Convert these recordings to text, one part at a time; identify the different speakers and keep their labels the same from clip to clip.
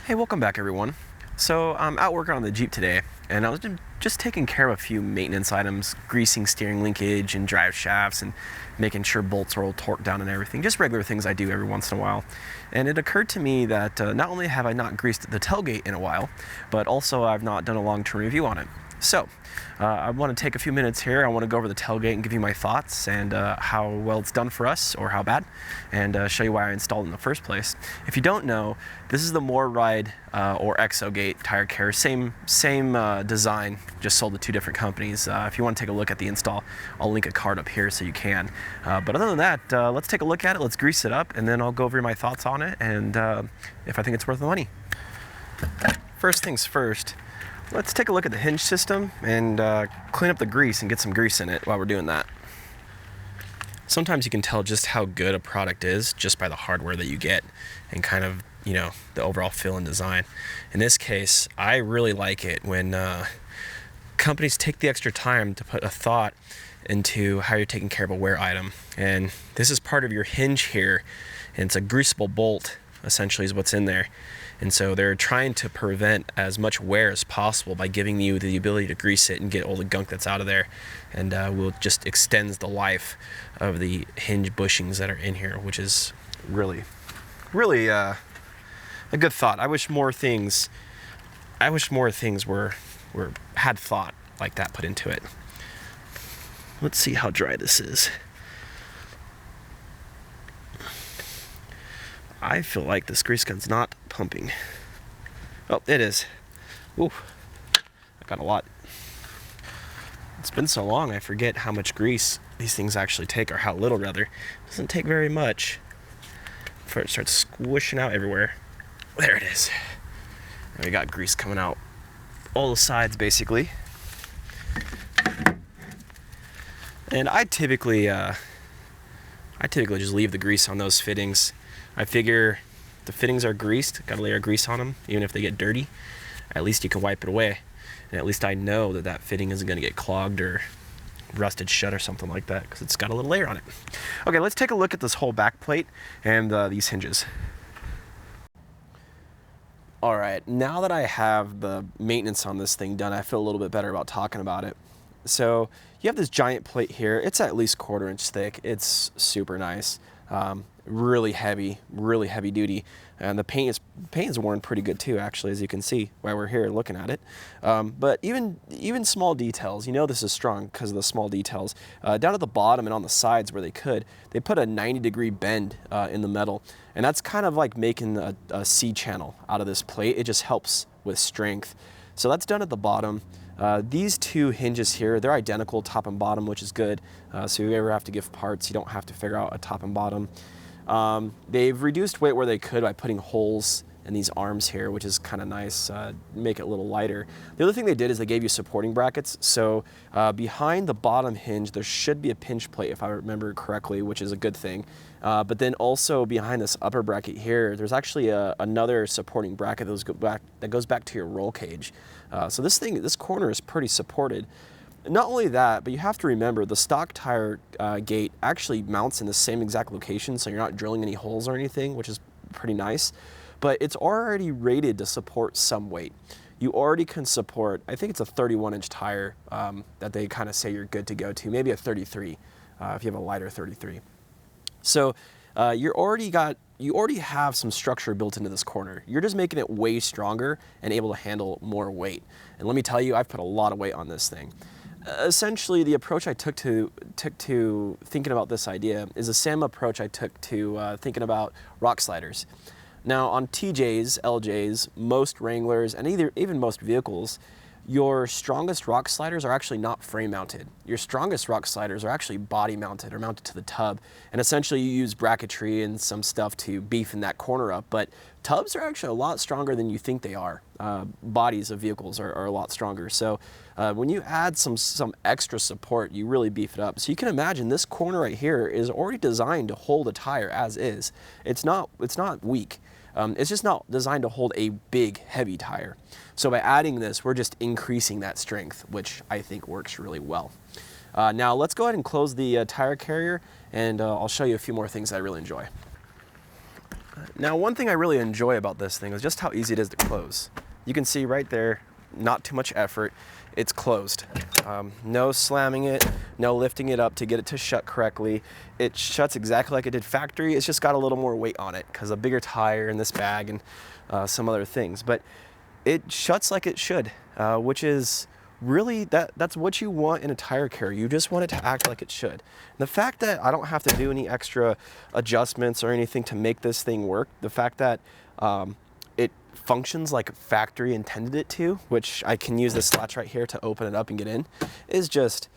Speaker 1: Hey, welcome back everyone. So I'm out working on the Jeep today, and I was just taking care of a few maintenance items, greasing steering linkage and drive shafts and making sure bolts are all torqued down and everything, just regular things I do every once in a while. And it occurred to me that not only have I not greased the tailgate in a while, but also I've not done a long-term review on it. So I want to take a few minutes here. I want to go over the tailgate and give you my thoughts and how well it's done for us or how bad, and show you why I installed it in the first place. If you don't know, this is the MORryde or Exogate tire care, same design, just sold to two different companies. If you want to take a look at the install, I'll link a card up here so you can. But other than that, let's take a look at it, let's grease it up, and then I'll go over my thoughts on it and if I think it's worth the money. First things first, let's take a look at the hinge system and clean up the grease and get some grease in it while we're doing that. Sometimes you can tell just how good a product is just by the hardware that you get and kind of, you know, the overall feel and design. In this case, I really like it when companies take the extra time to put a thought into how you're taking care of a wear item. And this is part of your hinge here, and it's a greasable bolt essentially is what's in there. And so they're trying to prevent as much wear as possible by giving you the ability to grease it and get all the gunk that's out of there, and will just extends the life of the hinge bushings that are in here, which is really a good thought. I wish more things were had thought like that put into it. Let's see how dry this is. I feel like this grease gun's not pumping. Oh, it is. Ooh, I got a lot. It's been so long, I forget how much grease these things actually take, or how little rather. It doesn't take very much before it starts squishing out everywhere. There it is. And we got grease coming out all the sides basically. And I typically just leave the grease on those fittings. I figure the fittings are greased, got a layer of grease on them, even if they get dirty, at least you can wipe it away. And at least I know that that fitting isn't gonna get clogged or rusted shut or something like that, because it's got a little layer on it. Okay, let's take a look at this whole back plate and these hinges. All right, now that I have the maintenance on this thing done, I feel a little bit better about talking about it. So you have this giant plate here. It's at least 1/4 inch thick. It's super nice. Really heavy duty, and the paint is worn pretty good too, actually, as you can see while we're here looking at it. But even small details, you know this is strong because of the small details. Down at the bottom and on the sides where they put a 90-degree bend in the metal, and that's kind of like making a C channel out of this plate. It just helps with strength. So that's done at the bottom. These two hinges here, they're identical top and bottom, which is good. So if you ever have to give parts, you don't have to figure out a top and bottom. They've reduced weight where they could by putting holes in these arms here, which is kind of nice, make it a little lighter. The other thing they did is they gave you supporting brackets. So behind the bottom hinge, there should be a pinch plate, if I remember correctly, which is a good thing. But then also behind this upper bracket here, there's actually another supporting bracket that goes back to your roll cage. So this corner is pretty supported. Not only that, but you have to remember the stock tire gate actually mounts in the same exact location, so you're not drilling any holes or anything, which is pretty nice. But it's already rated to support some weight. You already can support, I think it's a 31-inch tire that they kind of say you're good to go to, maybe a 33 if you have a lighter 33. So you already have some structure built into this corner. You're just making it way stronger and able to handle more weight. And let me tell you, I've put a lot of weight on this thing. Essentially, the approach I took to thinking about this idea is the same approach I took to thinking about rock sliders. Now, on TJs, LJs, most Wranglers, and even most vehicles, your strongest rock sliders are actually not frame mounted. Your strongest rock sliders are actually body mounted or mounted to the tub. And essentially you use bracketry and some stuff to beefen that corner up, but tubs are actually a lot stronger than you think they are. Bodies of vehicles are a lot stronger. So when you add some extra support, you really beef it up. So you can imagine this corner right here is already designed to hold a tire as is. It's not weak. It's just not designed to hold a big, heavy tire. So by adding this, we're just increasing that strength, which I think works really well. Now let's go ahead and close the tire carrier, and I'll show you a few more things that I really enjoy. Now, one thing I really enjoy about this thing is just how easy it is to close. You can see right there, not too much effort, it's closed. No slamming it, no lifting it up to get it to shut correctly. It shuts exactly like it did factory. It's just got a little more weight on it because a bigger tire in this bag and some other things. But it shuts like it should, which is really, that's what you want in a tire carrier. You just want it to act like it should. And the fact that I don't have to do any extra adjustments or anything to make this thing work, the fact that it functions like factory intended it to, which I can use this latch right here to open it up and get in, is just,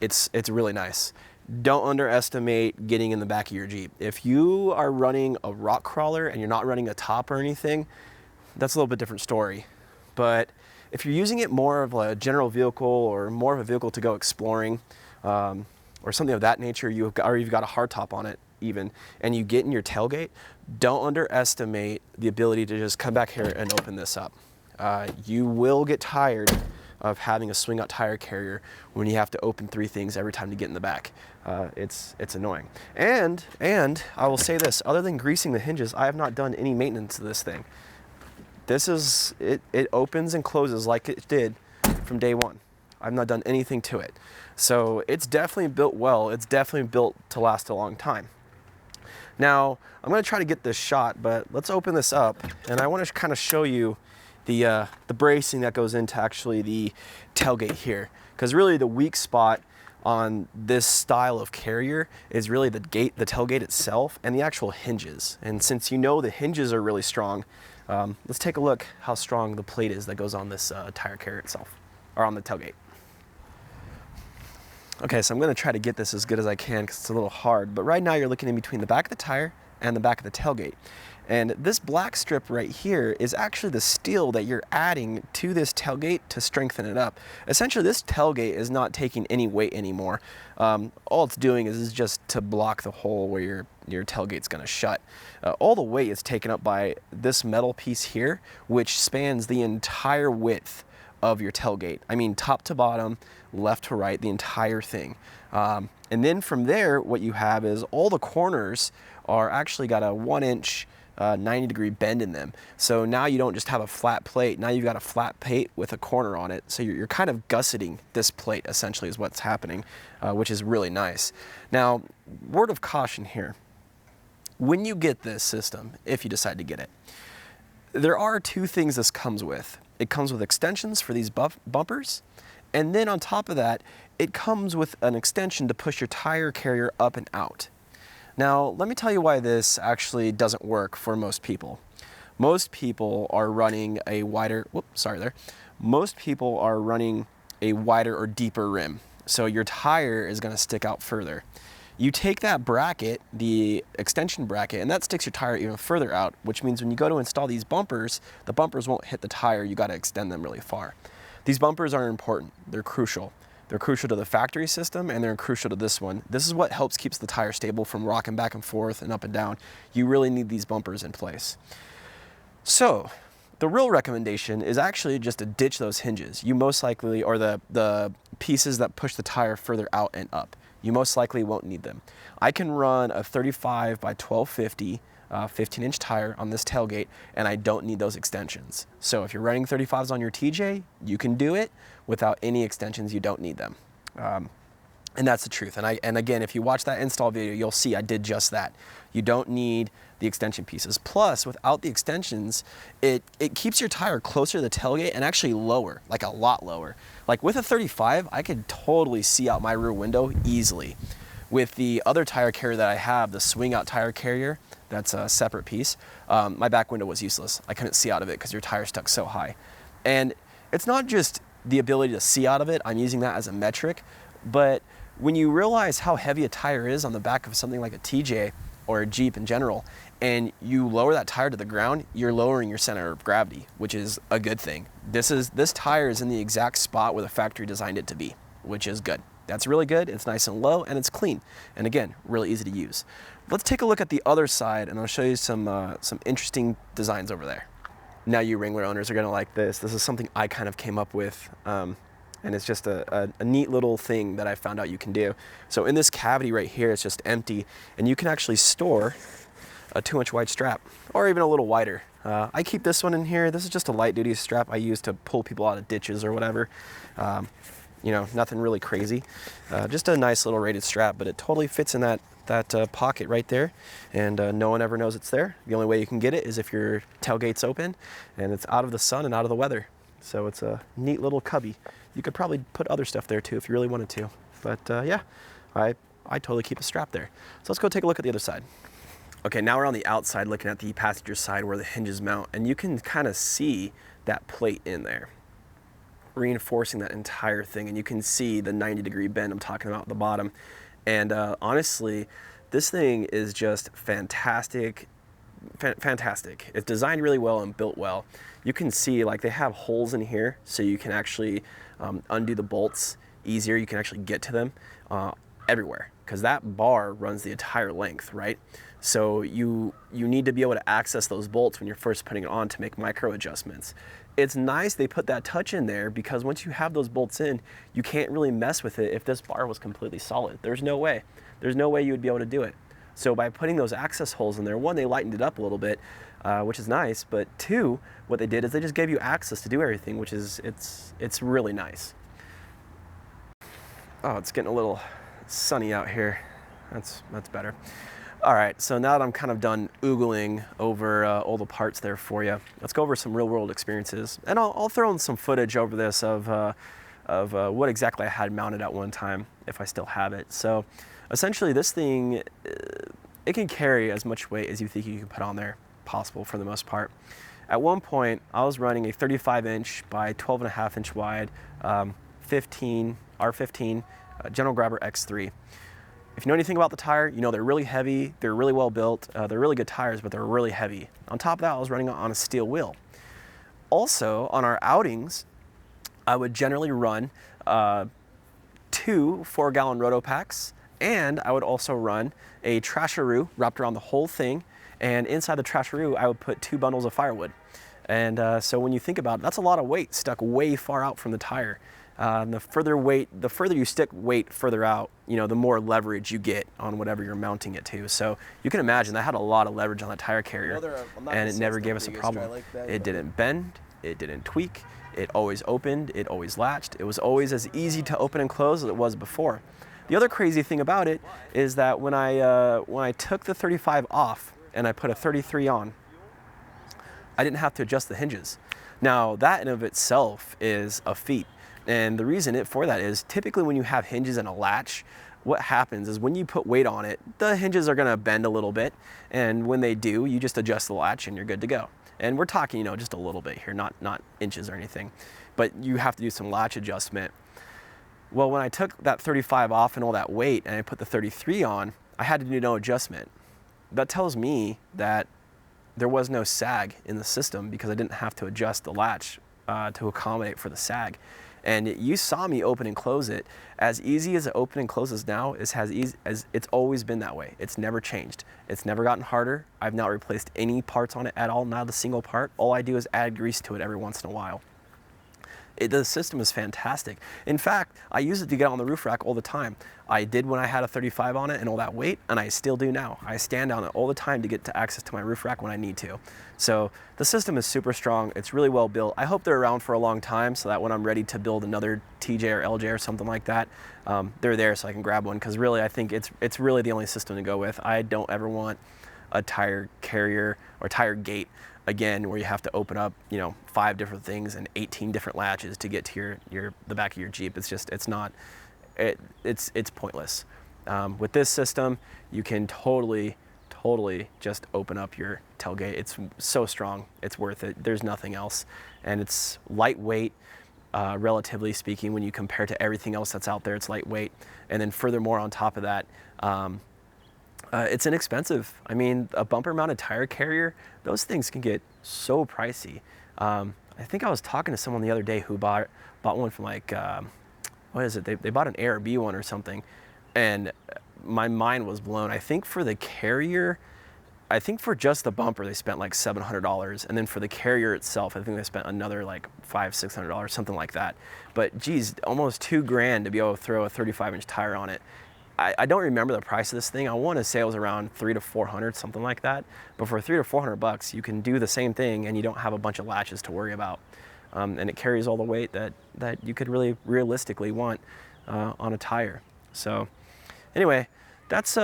Speaker 1: it's really nice. Don't underestimate getting in the back of your Jeep. If you are running a rock crawler and you're not running a top or anything, that's a little bit different story. But if you're using it more of a general vehicle or more of a vehicle to go exploring or something of that nature, you've got a hardtop on it even, and you get in your tailgate, don't underestimate the ability to just come back here and open this up. You will get tired of having a swing out tire carrier when you have to open 3 things every time to get in the back. It's annoying. And I will say this, other than greasing the hinges, I have not done any maintenance to this thing. This is, it opens and closes like it did from day one. I've not done anything to it. So it's definitely built well. It's definitely built to last a long time. Now, I'm gonna try to get this shot, but let's open this up. And I wanna kind of show you the bracing that goes into actually the tailgate here. Because really the weak spot on this style of carrier is really the tailgate itself and the actual hinges. And since you know the hinges are really strong, let's take a look how strong the plate is that goes on this tire carrier itself, or on the tailgate. Okay, so I'm gonna try to get this as good as I can because it's a little hard, but right now you're looking in between the back of the tire and the back of the tailgate. And this black strip right here is actually the steel that you're adding to this tailgate to strengthen it up. Essentially, this tailgate is not taking any weight anymore. All it's doing is just to block the hole where your tailgate's gonna shut. All the weight is taken up by this metal piece here, which spans the entire width of your tailgate. I mean, top to bottom, left to right, the entire thing. And then from there, what you have is all the corners are actually got a 1-inch 90-degree bend in them. So now you don't just have a flat plate, now you've got a flat plate with a corner on it. So you're kind of gusseting this plate, essentially, is what's happening, which is really nice. Now, word of caution here. When you get this system, if you decide to get it, there are 2 things this comes with. It comes with extensions for these bumpers, and then on top of that, it comes with an extension to push your tire carrier up and out. Now, let me tell you why this actually doesn't work for most people. Most people are running a wider, most people are running a wider or deeper rim. So your tire is gonna stick out further. You take that bracket, the extension bracket, and that sticks your tire even further out, which means when you go to install these bumpers, the bumpers won't hit the tire, you gotta extend them really far. These bumpers are important, they're crucial. They're crucial to the factory system and they're crucial to this one. This is what helps keeps the tire stable from rocking back and forth and up and down. You really need these bumpers in place. So the real recommendation is actually just to ditch those hinges. You most likely, or the pieces that push the tire further out and up. You most likely won't need them. I can run a 35 by 1250 15-inch tire on this tailgate, and I don't need those extensions. So if you're running 35s on your TJ, you can do it without any extensions. You don't need them. And that's the truth. And again, if you watch that install video, you'll see I did just that. You don't need the extension pieces. Plus, without the extensions, it keeps your tire closer to the tailgate and actually lower, like a lot lower. Like with a 35, I could totally see out my rear window easily. With the other tire carrier that I have, the swing out tire carrier, that's a separate piece, my back window was useless. I couldn't see out of it because your tire stuck so high. And it's not just the ability to see out of it, I'm using that as a metric, but when you realize how heavy a tire is on the back of something like a TJ or a Jeep in general, and you lower that tire to the ground, you're lowering your center of gravity, which is a good thing. This tire is in the exact spot where the factory designed it to be, which is good. That's really good, it's nice and low, and it's clean. And again, really easy to use. Let's take a look at the other side, and I'll show you some interesting designs over there. Now you Wrangler owners are gonna like this. This is something I kind of came up with, and it's just a neat little thing that I found out you can do. So in this cavity right here, it's just empty, and you can actually store a 2-inch wide strap, or even a little wider. I keep this one in here. This is just a light duty strap I use to pull people out of ditches or whatever. You know, nothing really crazy. Just a nice little rated strap, but it totally fits in that pocket right there, and no one ever knows it's there. The only way you can get it is if your tailgate's open and it's out of the sun and out of the weather. So it's a neat little cubby. You could probably put other stuff there too if you really wanted to. But yeah, I totally keep a strap there. So let's go take a look at the other side. Okay, now we're on the outside looking at the passenger side where the hinges mount, and you can kind of see that plate in there, reinforcing that entire thing, and you can see the 90-degree bend I'm talking about at the bottom. And honestly, this thing is just fantastic. Fantastic. It's designed really well and built well. You can see like they have holes in here so you can actually undo the bolts easier. You can actually get to them everywhere, because that bar runs the entire length, right? So you need to be able to access those bolts when you're first putting it on to make micro adjustments. It's nice they put that touch in there, because once you have those bolts in, you can't really mess with it if this bar was completely solid. There's no way. There's no way you would be able to do it. So by putting those access holes in there, one, they lightened it up a little bit, which is nice, but two, what they did is they just gave you access to do everything, which is, it's really nice. Oh, it's getting a little sunny out here. That's better. All right, so now that I'm kind of done oogling over all the parts there for you, let's go over some real world experiences. And I'll throw in some footage over this of what exactly I had mounted at one time, if I still have it. So essentially this thing, it can carry as much weight as you think you can put on there possible for the most part. At one point, I was running a 35-inch by 12.5-inch wide R15 General Grabber X3. If you know anything about the tire, you know they're really heavy, they're really well built, they're really good tires, but they're really heavy. On top of that, I was running on a steel wheel. Also, on our outings, I would generally run 2 4-gallon roto packs, and I would also run a trasharoo wrapped around the whole thing, and inside the trasharoo, I would put 2 bundles of firewood. And so when you think about it, that's a lot of weight stuck way far out from the tire. The further you stick weight further out, you know, the more leverage you get on whatever you're mounting it to. So you can imagine that had a lot of leverage on that tire carrier, and it never gave us a problem. It didn't bend, it didn't tweak, it always opened, it always latched. It was always as easy to open and close as it was before. The other crazy thing about it is that when I took the 35 off and I put a 33 on, I didn't have to adjust the hinges. Now that in of itself is a feat. And the reason for that is typically when you have hinges and a latch, what happens is when you put weight on it, the hinges are gonna bend a little bit. And when they do, you just adjust the latch and you're good to go. And we're talking, you know, just a little bit here, not inches or anything, but you have to do some latch adjustment. Well, when I took that 35 off and all that weight and I put the 33 on, I had to do no adjustment. That tells me that there was no sag in the system because I didn't have to adjust the latch to accommodate for the sag. And you saw me open and close it. As easy as it open and closes now is as easy as it's always been that way. It's never changed. It's never gotten harder. I've not replaced any parts on it at all, not a single part. All I do is add grease to it every once in a while. The system is fantastic. In fact, I use it to get on the roof rack all the time. I did when I had a 35 on it and all that weight, and I still do now. I stand on it all the time to get to access to my roof rack when I need to. So the system is super strong. It's really well built. I hope they're around for a long time so that when I'm ready to build another TJ or LJ or something like that, they're there so I can grab one, because really I think it's really the only system to go with. I don't ever want a tire carrier or tire gate again where you have to open up, you know, 5 different things and 18 different latches to get to the back of your Jeep. It's just, it's pointless. With this system, you can totally just open up your tailgate. It's so strong, it's worth it. There's nothing else. And it's lightweight, relatively speaking, when you compare to everything else that's out there, it's lightweight. And then furthermore, on top of that, it's inexpensive. I mean, a bumper mounted tire carrier, those things can get so pricey. I think I was talking to someone the other day who bought one from like, what is it? They bought an ARB one or something, and my mind was blown. I think for the carrier, I think for just the bumper, they spent like $700. And then for the carrier itself, I think they spent another like $500-600, something like that. But geez, almost $2,000 to be able to throw a 35-inch tire on it. I don't remember the price of this thing. I want to say it was around 300 to 400, something like that. But for 300 to 400 bucks, you can do the same thing and you don't have a bunch of latches to worry about. And it carries all the weight that you could really realistically want on a tire. So anyway, that's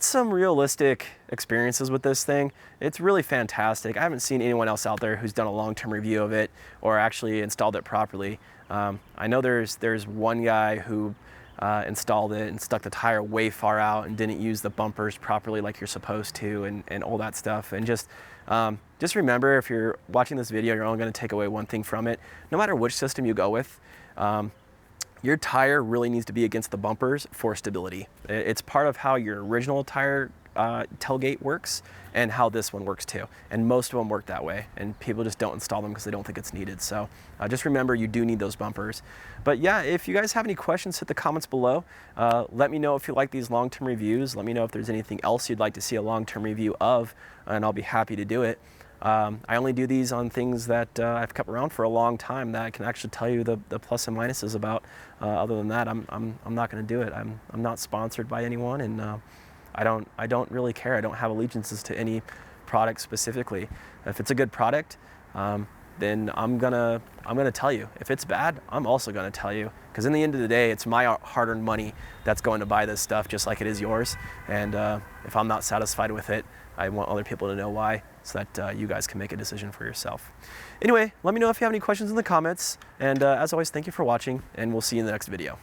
Speaker 1: some realistic experiences with this thing. It's really fantastic. I haven't seen anyone else out there who's done a long-term review of it or actually installed it properly. I know there's one guy who installed it and stuck the tire way far out and didn't use the bumpers properly like you're supposed to, and all that stuff. And just remember, if you're watching this video, you're only going to take away one thing from it. No matter which system you go with, your tire really needs to be against the bumpers for stability. It's part of how your original tire tailgate works and how this one works too. And most of them work that way, and people just don't install them because they don't think it's needed. So just remember, you do need those bumpers. But yeah, if you guys have any questions, hit the comments below. Let me know if you like these long-term reviews. Let me know if there's anything else you'd like to see a long-term review of, and I'll be happy to do it. I only do these on things that I've kept around for a long time that I can actually tell you the plus and minuses about. Other than that, I'm not going to do it. I'm not sponsored by anyone, and I don't really care. I don't have allegiances to any product specifically. If it's a good product, then I'm gonna tell you. If it's bad, I'm also gonna tell you. Because in the end of the day, it's my hard-earned money that's going to buy this stuff, just like it is yours. And if I'm not satisfied with it, I want other people to know why, so that you guys can make a decision for yourself. Anyway, let me know if you have any questions in the comments. And as always, thank you for watching, and we'll see you in the next video.